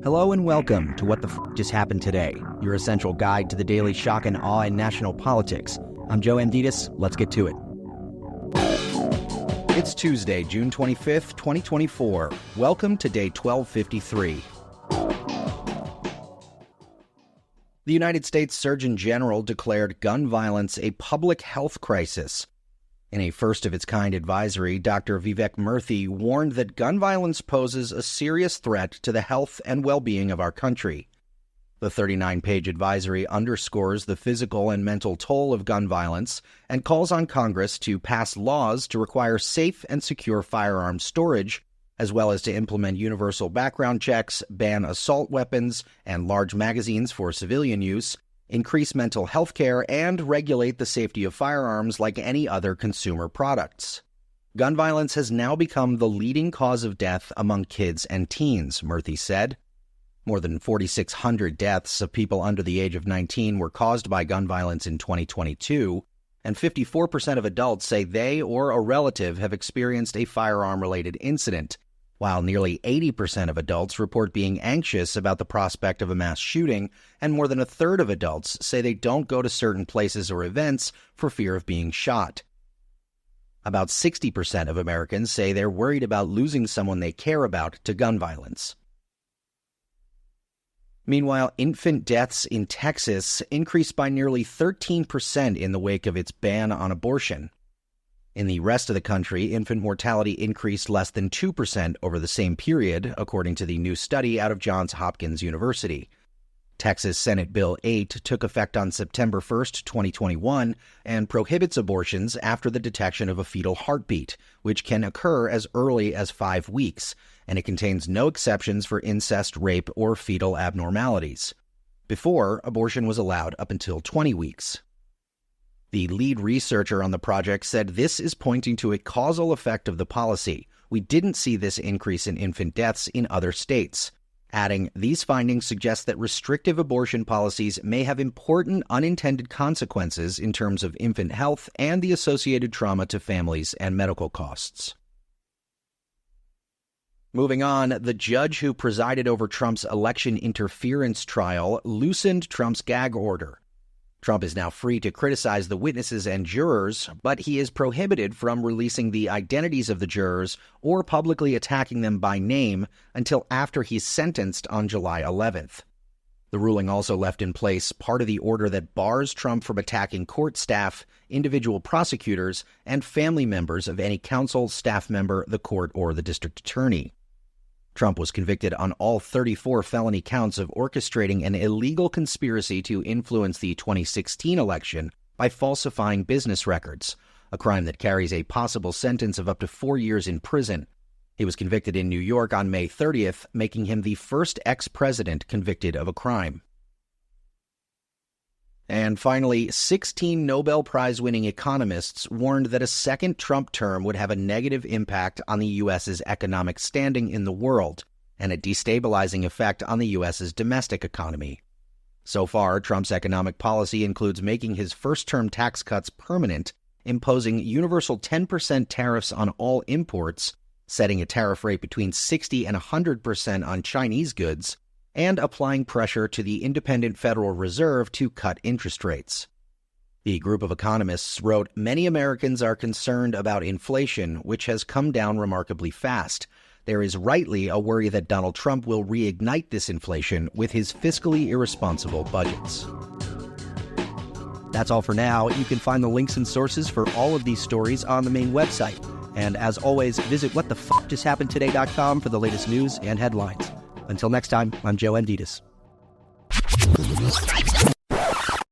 Hello and welcome to What the Just Happened Today, your essential guide to the daily shock and awe in national politics. I'm Joe Amditis. Let's get to it. It's Tuesday, June 25th, 2024. Welcome to day 1253. The United States Surgeon General declared gun violence a public health crisis. In a first-of-its-kind advisory, Dr. Vivek Murthy warned that gun violence poses a serious threat to the health and well-being of our country. The 39-page advisory underscores the physical and mental toll of gun violence and calls on Congress to pass laws to require safe and secure firearms storage, as well as to implement universal background checks, ban assault weapons and large magazines for civilian use, increase mental health care, and regulate the safety of firearms like any other consumer products. Gun violence has now become the leading cause of death among kids and teens, Murthy said. More than 4,600 deaths of people under the age of 19 were caused by gun violence in 2022, and 54% of adults say they or a relative have experienced a firearm-related incident, while nearly 80% of adults report being anxious about the prospect of a mass shooting, and more than a third of adults say they don't go to certain places or events for fear of being shot. About 60% of Americans say they're worried about losing someone they care about to gun violence. Meanwhile, infant deaths in Texas increased by nearly 13% in the wake of its ban on abortion. In the rest of the country, infant mortality increased less than 2% over the same period, according to the new study out of Johns Hopkins University. Texas Senate Bill 8 took effect on September 1, 2021, and prohibits abortions after the detection of a fetal heartbeat, which can occur as early as 5 weeks, and it contains no exceptions for incest, rape, or fetal abnormalities. Before, abortion was allowed up until 20 weeks. The lead researcher on the project said this is pointing to a causal effect of the policy. We didn't see this increase in infant deaths in other states, adding, these findings suggest that restrictive abortion policies may have important unintended consequences in terms of infant health and the associated trauma to families and medical costs. Moving on, the judge who presided over Trump's election interference trial loosened Trump's gag order. Trump is now free to criticize the witnesses and jurors, but he is prohibited from releasing the identities of the jurors or publicly attacking them by name until after he's sentenced on July 11th. The ruling also left in place part of the order that bars Trump from attacking court staff, individual prosecutors, and family members of any counsel, staff member, the court, or the district attorney. Trump was convicted on all 34 felony counts of orchestrating an illegal conspiracy to influence the 2016 election by falsifying business records, a crime that carries a possible sentence of up to 4 years in prison. He was convicted in New York on May 30th, making him the first ex-president convicted of a crime. And finally, 16 Nobel Prize-winning economists warned that a second Trump term would have a negative impact on the U.S.'s economic standing in the world and a destabilizing effect on the U.S.'s domestic economy. So far, Trump's economic policy includes making his first-term tax cuts permanent, imposing universal 10% tariffs on all imports, setting a tariff rate between 60 and 100% on Chinese goods, and applying pressure to the Independent Federal Reserve to cut interest rates. The group of economists wrote, many Americans are concerned about inflation, which has come down remarkably fast. There is rightly a worry that Donald Trump will reignite this inflation with his fiscally irresponsible budgets. That's all for now. You can find the links and sources for all of these stories on the main website. And as always, visit whatthefjusthappenedtoday.com for the latest news and headlines. Until next time, I'm Joe Amditis.